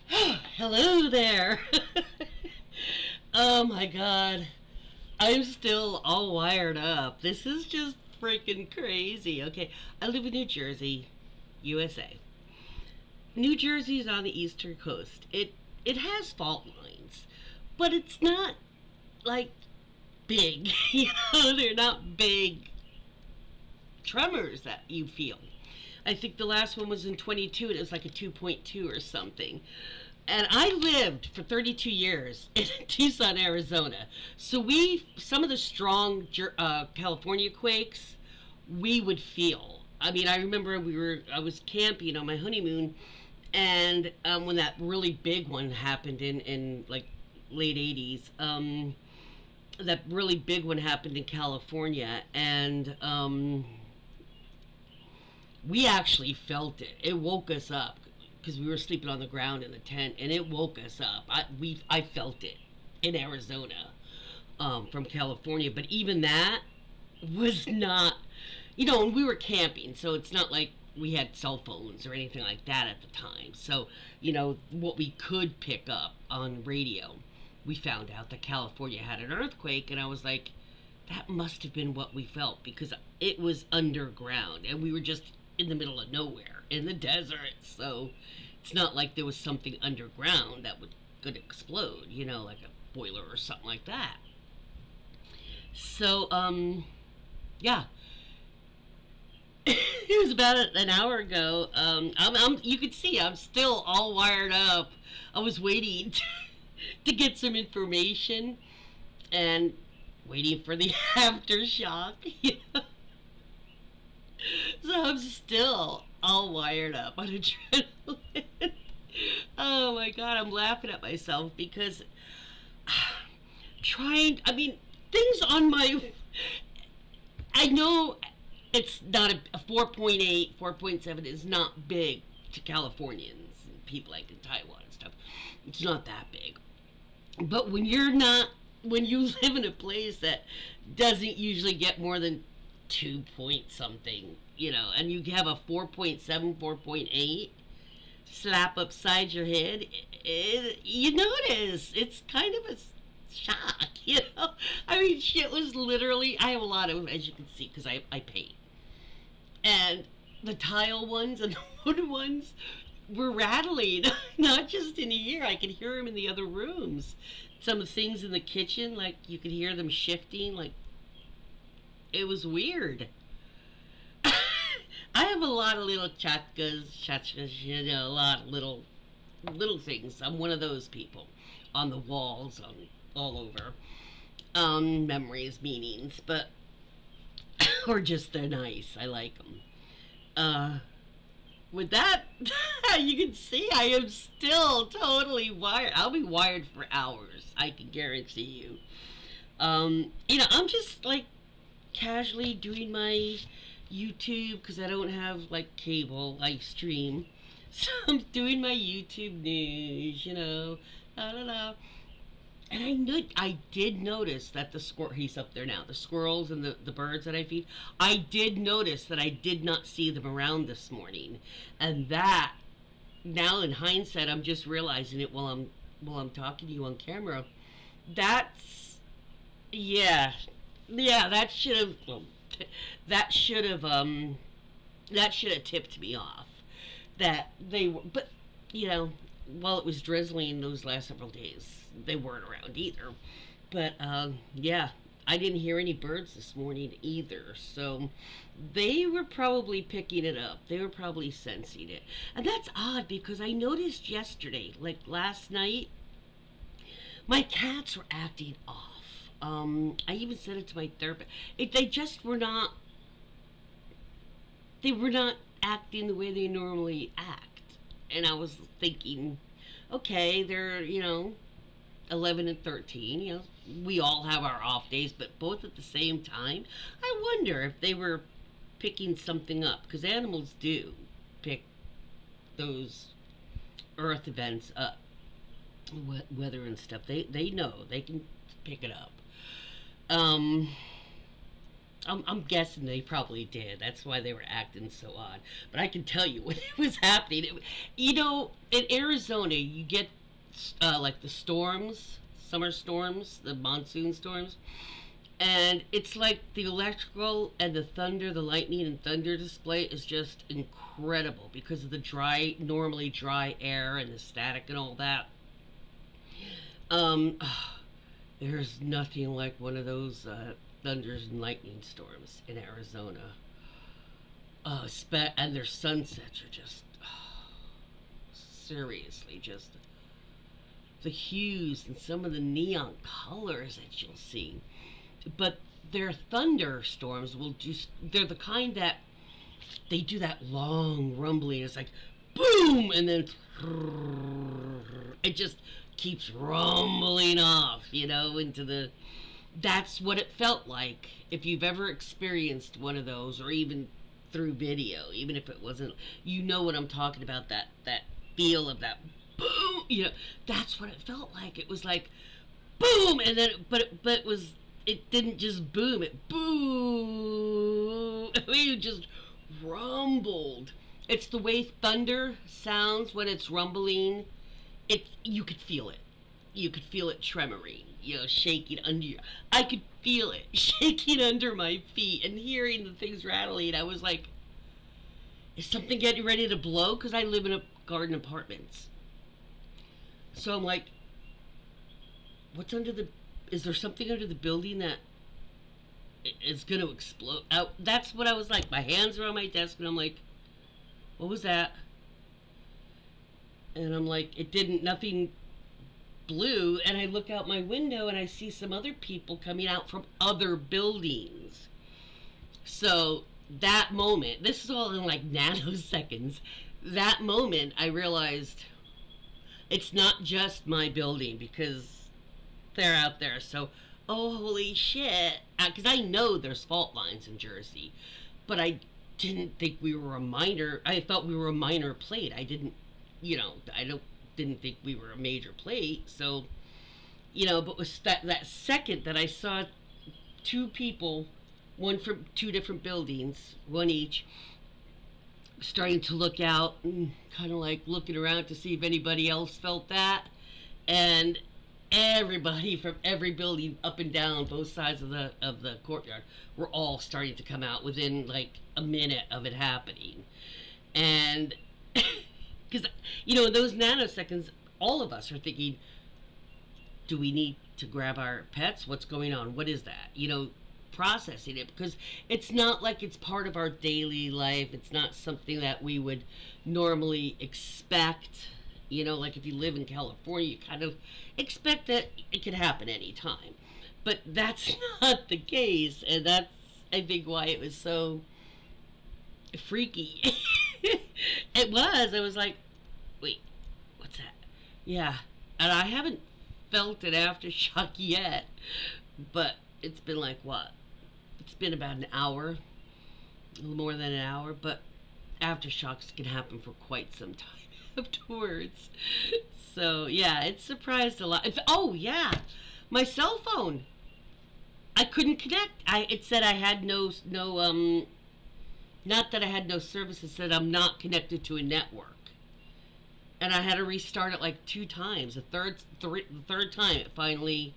Hello there. Oh my god. I'm still all wired up. This is just freaking crazy. Okay, I live in New Jersey, USA. New Jersey is on the eastern coast. It has fault lines, but it's not like big. They're not big tremors that you feel. I think the last one was in 22 and it was like a 2.2 or something. And I lived for 32 years in Tucson, Arizona. So some of the strong California quakes, we would feel. I mean, I remember I was camping on my honeymoon, and when that really big one happened in like late 80s, that really big one happened in California, and we actually felt it. It woke us up because we were sleeping on the ground in the tent, and it woke us up. I felt it in Arizona, from California, but even that was not, and we were camping, so it's not like we had cell phones or anything like that at the time. So, what we could pick up on radio, we found out that California had an earthquake, and I was like, that must have been what we felt, because it was underground, and we were just in the middle of nowhere, in the desert, so it's not like there was something underground that could explode, like a boiler or something like that. So, yeah. It was about an hour ago. You could see I'm still all wired up. I was waiting to get some information and waiting for the aftershock. So I'm still all wired up on adrenaline. Oh my god, I'm laughing at myself because things on my... I know it's not a 4.8, 4.7 is not big to Californians and people like in Taiwan and stuff. It's not that big. But when you live in a place that doesn't usually get more than 2 point something, and you have a 4.7, 4.8 slap upside your head, you notice it's kind of a shock, I mean, shit was literally, I have a lot of, as you can see, because I paint, and the tile ones and the wood ones were rattling, not just in here, I could hear them in the other rooms. Some of the things in the kitchen, like, you could hear them shifting, like, it was weird. I have a lot of little chachkas, a lot of little things. I'm one of those people on the walls, all over. Memories, meanings, but, or just they're nice. I like them. With that, you can see I am still totally wired. I'll be wired for hours, I can guarantee you. I'm just like casually doing my YouTube because I don't have like cable, I stream. So I'm doing my YouTube news, la la la. And I did notice that he's up there now, the squirrels and the birds that I feed, I did notice that I did not see them around this morning. And that, now in hindsight, I'm just realizing it while I'm talking to you on camera. That's, yeah, that should have tipped me off that they were, but while it was drizzling those last several days, they weren't around either. But yeah, I didn't hear any birds this morning either, so they were probably picking it up. They were probably sensing it. And that's odd because I noticed yesterday, like last night, my cats were acting off. I even said it to my therapist. They just were not, acting the way they normally act. And I was thinking, okay, they're, 11 and 13, we all have our off days, but both at the same time. I wonder if they were picking something up, because animals do pick those earth events up, weather and stuff. They know, they can pick it up. I'm guessing they probably did. That's why they were acting so odd. But I can tell you when it was happening. You know, in Arizona, you get like the storms, summer storms, the monsoon storms, and it's like the electrical and the thunder, the lightning and thunder display is just incredible because of the dry, normally dry air and the static and all that. Um, there's nothing like one of those thunders and lightning storms in Arizona. And their sunsets are just seriously just the hues and some of the neon colors that you'll see. But their thunderstorms will just, they're the kind that they do that long rumbling. It's like boom, and then it just keeps rumbling off, you know, into the. That's what it felt like. If you've ever experienced one of those, or even through video, even if it wasn't, you know what I'm talking about. That feel of that boom, you know, that's what it felt like. It was like boom, and then but it was. It didn't just boom, it boom. It just rumbled. It's the way thunder sounds when it's rumbling. You could feel it. You could feel it tremoring, you know, shaking under your. I could feel it shaking under my feet and hearing the things rattling. I was like, is something getting ready to blow? Because I live in a garden apartments. So I'm like, what's under the. Is there something under the building that is going to explode? That's what I was like. My hands were on my desk, and I'm like, what was that? And I'm like, it didn't, nothing blew. And I look out my window, and I see some other people coming out from other buildings. So that moment, this is all in like nanoseconds. That moment, I realized it's not just my building, because they're out there. So, oh, holy shit. Because I know there's fault lines in Jersey, but I didn't think we were a minor. I thought we were a minor plate. I didn't, you know, didn't think we were a major plate. So, you know, but was that second that I saw two people, one from two different buildings, one each, starting to look out and kind of like looking around to see if anybody else felt that. And everybody from every building up and down both sides of the courtyard were all starting to come out within like a minute of it happening. And because, you know, in those nanoseconds, all of us are thinking, do we need to grab our pets? What's going on? What is that? You know, processing it, because it's not like it's part of our daily life. It's not something that we would normally expect. You know, like if you live in California, you kind of expect that it could happen anytime. But that's not the case. And that's, I think, why it was so freaky. It was. I was like, wait, what's that? Yeah. And I haven't felt an aftershock yet. But it's been like, what? It's been about an hour. A little more than an hour. But aftershocks can happen for quite some time afterwards. So yeah, it surprised a lot. Oh yeah, my cell phone, I couldn't connect. It said I had no not that I had no service. It said I'm not connected to a network, and I had to restart it like 2 times. The third time it finally,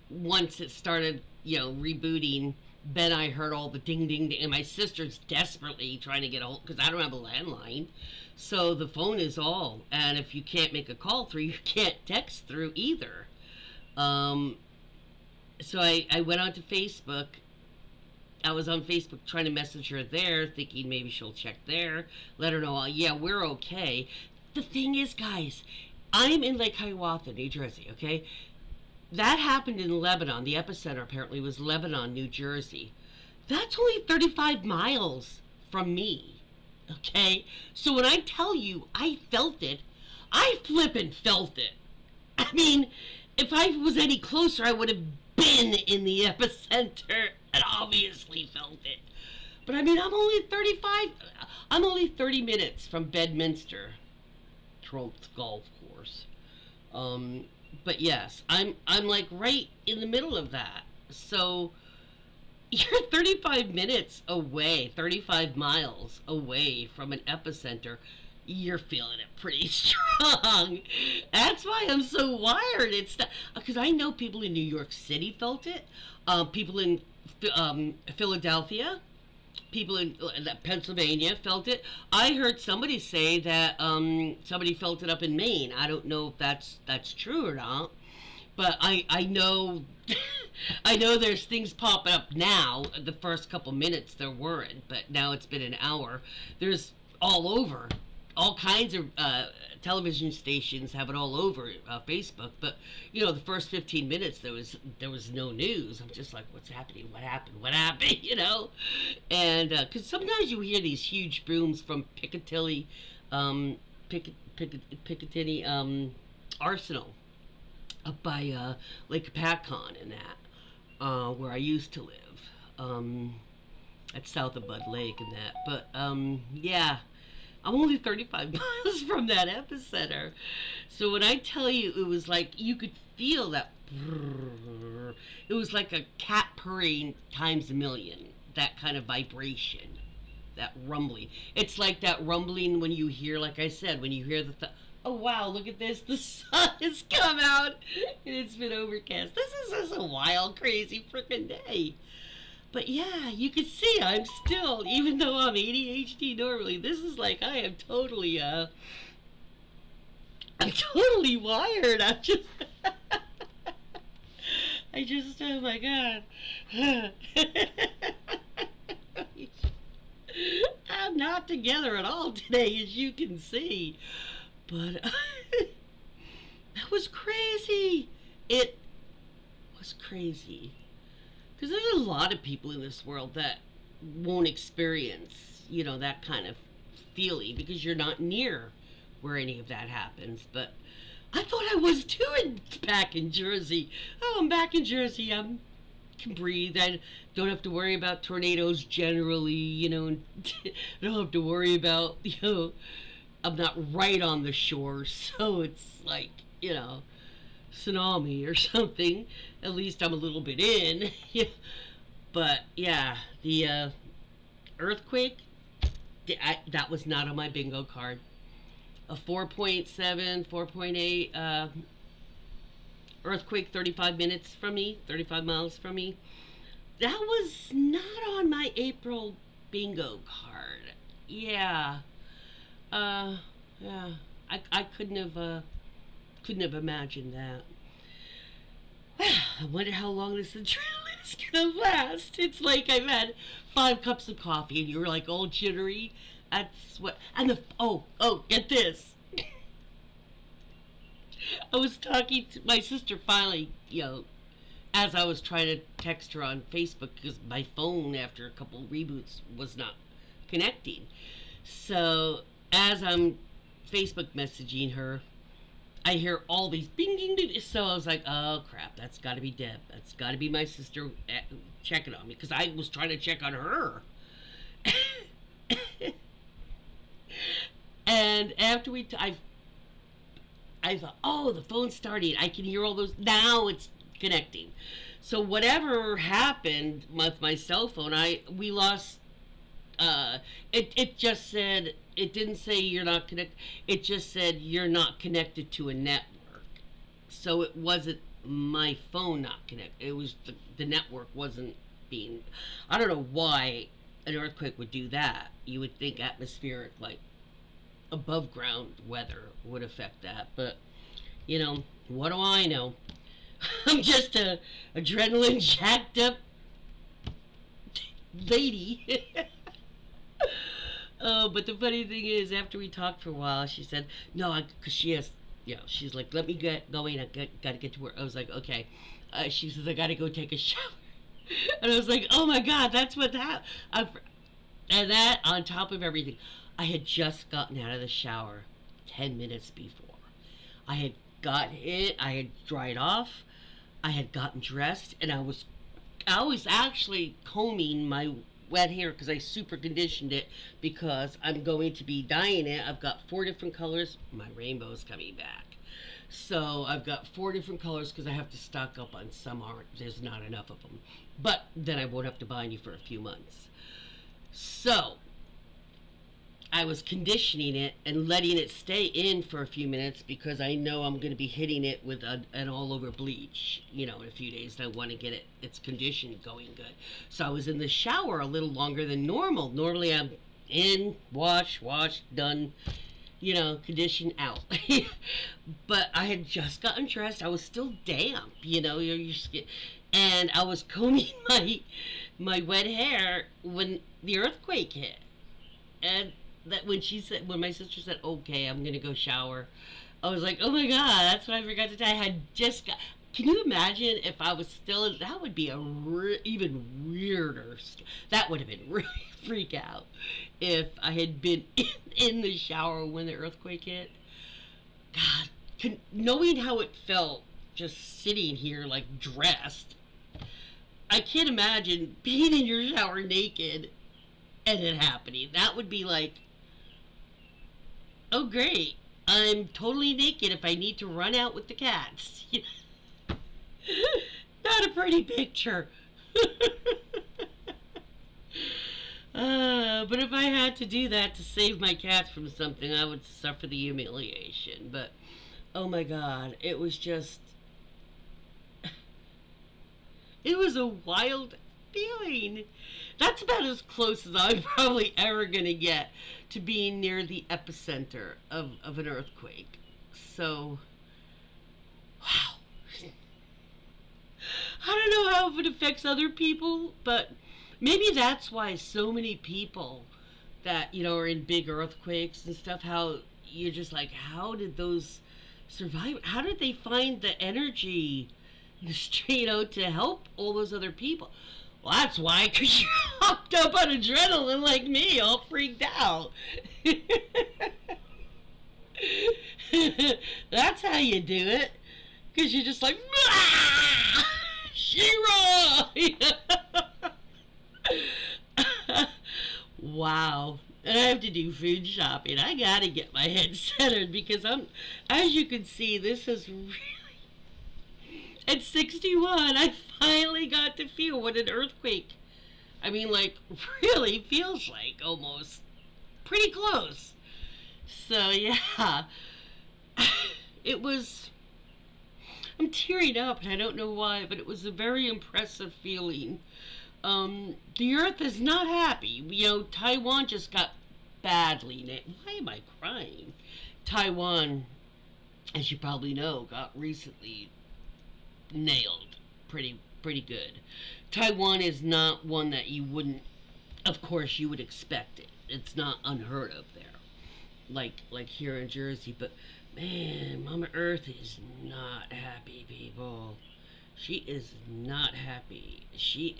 once it started, you know, rebooting, then I heard all the ding ding ding, and my sister's desperately trying to get a hold, because I don't have a landline. So the phone is all, and if you can't make a call through, you can't text through either. So I went onto Facebook. I was on Facebook trying to message her there, thinking maybe she'll check there, let her know, yeah, we're okay. The thing is, guys, I'm in Lake Hiawatha, New Jersey, okay? That happened in Lebanon. The epicenter apparently was Lebanon, New Jersey. That's only 35 miles from me. Okay, so when I tell you I felt it, I flippin' felt it. I mean, if I was any closer, I would have been in the epicenter and obviously felt it. But I mean, I'm only 30 minutes from Bedminster, Trump's golf course. But yes, I'm like right in the middle of that. So, you're 35 minutes away, 35 miles away from an epicenter. You're feeling it pretty strong. That's why I'm so wired. It's because I know people in New York City felt it. People in Philadelphia, people in Pennsylvania felt it. I heard somebody say that somebody felt it up in Maine. I don't know if that's true or not, but I know I know there's things popping up now. The first couple minutes there weren't, but now it's been an hour. There's all over. All kinds of television stations have it all over Facebook, but you know, the first 15 minutes there was no news. I'm just like, what's happening? What happened? What happened? You know, and because sometimes you hear these huge booms from Piccadilly, Piccadilly Arsenal up by Lake Pacon and that, where I used to live, at south of Bud Lake and that. But yeah. I'm only 35 miles from that epicenter. So when I tell you, it was like you could feel that. It was like a cat purring times a million. That kind of vibration. That rumbling. It's like that rumbling when you hear, like I said, when you hear the oh wow, look at this. The sun has come out. And it's been overcast. This is just a wild, crazy freaking day. But yeah, you can see I'm still, even though I'm ADHD normally, this is like I am totally, I'm totally wired. I'm just, oh my God. I'm not together at all today, as you can see. But that was crazy. It was crazy. Because there's a lot of people in this world that won't experience, you know, that kind of feeling because you're not near where any of that happens. But I thought I was too back in Jersey. Oh, I'm back in Jersey. I can breathe. I don't have to worry about tornadoes generally, you know. I don't have to worry about, you know, I'm not right on the shore. So it's like, you know, tsunami or something. At least I'm a little bit in. But yeah, the earthquake, that was not on my bingo card. A 4.7, 4.8 earthquake 35 minutes from me, 35 miles from me. That was not on my April bingo card. Yeah. Yeah. I couldn't have imagined that. I wonder how long this adrenaline is gonna last. It's like I've had 5 cups of coffee and you're like all jittery. That's what. And get this. I was talking to my sister finally, you know, as I was trying to text her on Facebook because my phone after a couple reboots was not connecting. So as I'm Facebook messaging her, I hear all these bing, ding, ding. So I was like, oh crap, that's got to be Deb. That's got to be my sister checking on me because I was trying to check on her. And after I thought, oh, the phone's starting. I can hear all those. Now it's connecting. So whatever happened with my cell phone, we lost. It just said, it didn't say you're not connected. It just said you're not connected to a network. So it wasn't my phone not connected. It was the network wasn't being. I don't know why an earthquake would do that. You would think atmospheric, like above ground weather would affect that. But, you know, what do I know? I'm just a adrenaline jacked up lady. But the funny thing is, after we talked for a while, she said, no, because she has, you know, she's like, let me get going. I gotta get to work. I was like, okay. She says, I gotta go take a shower. And I was like, oh my God, that's what happened. And that, on top of everything, I had just gotten out of the shower 10 minutes before. I had gotten it, I had dried off, I had gotten dressed, and I was actually combing my wet hair because I super conditioned it because I'm going to be dyeing it. I've got 4 different colors. My rainbow's coming back. So I've got 4 different colors because I have to stock up on some. There's not enough of them. But then I won't have to buy any for a few months. So I was conditioning it and letting it stay in for a few minutes because I know I'm going to be hitting it with an all-over bleach, in a few days. I want to get its condition going good. So I was in the shower a little longer than normal. Normally I'm in, wash, done, condition out. But I had just gotten dressed. I was still damp, your skin. And I was combing my wet hair when the earthquake hit. And that when my sister said, okay, I'm going to go shower, I was like, oh my God, that's what I forgot to tell you. I had just got, can you imagine if I was still in, that would be even weirder. That would have been really freak out if I had been in the shower when the earthquake hit. God, knowing how it felt just sitting here like dressed, I can't imagine being in your shower naked and it happening. That would be like, oh great, I'm totally naked if I need to run out with the cats. Not a pretty picture. But if I had to do that to save my cats from something, I would suffer the humiliation. But oh my God, it was just, it was a wild feeling. That's about as close as I'm probably ever going to get to being near the epicenter of an earthquake. So, wow. I don't know how it affects other people, but maybe that's why so many people that, are in big earthquakes and stuff, how you're just like, how did those survive? How did they find the energy, to help all those other people? Well, that's why, because you're hopped up on adrenaline like me, all freaked out. That's how you do it. Because you're just like, She-Ra! Wow. And I have to do food shopping. I gotta get my head centered because as you can see, this is really, at 61, I finally got to feel what an earthquake, really feels like, almost. Pretty close. So, yeah. It was, I'm tearing up, and I don't know why, but it was a very impressive feeling. The earth is not happy. Taiwan just got badly, why am I crying? Taiwan, as you probably know, got recently nailed pretty good. Taiwan is not one that you wouldn't, of course you would expect it. It's not unheard of there, like here in Jersey. But man, Mama Earth is not happy, people. She is not happy. She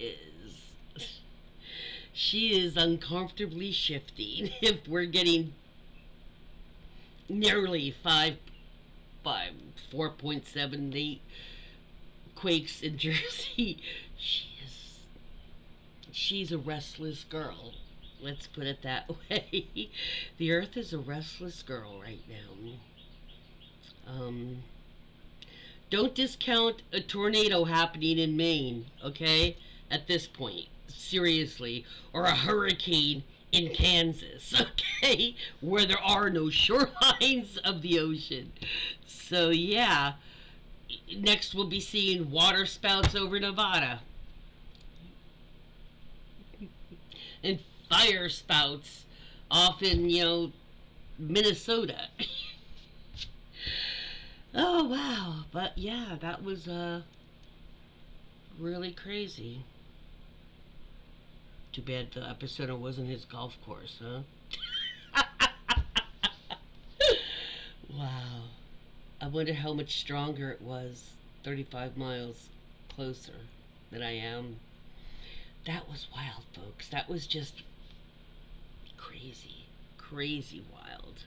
is uncomfortably shifting. If we're getting nearly 4.78 quakes in Jersey, she's a restless girl. Let's put it that way. The earth is a restless girl right now. Don't discount a tornado happening in Maine, okay? At this point, seriously. Or a hurricane in Kansas, okay? Where there are no shorelines of the ocean. So, yeah. Next, we'll be seeing water spouts over Nevada. And fire spouts off in, Minnesota. Oh, wow. But, yeah, that was, really crazy. Too bad the Epicenter wasn't his golf course, huh? Wow. I wonder how much stronger it was 35 miles closer than I am. That was wild, folks. That was just crazy. Crazy wild.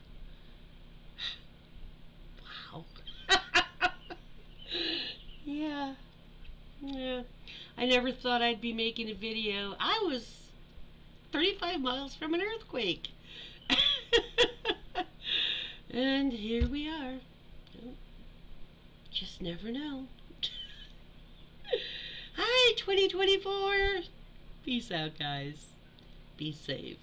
Wow. Yeah. I never thought I'd be making a video. I was 35 miles from an earthquake. And here we are. Just never know. Hi, 2024. Peace out, guys. Be safe.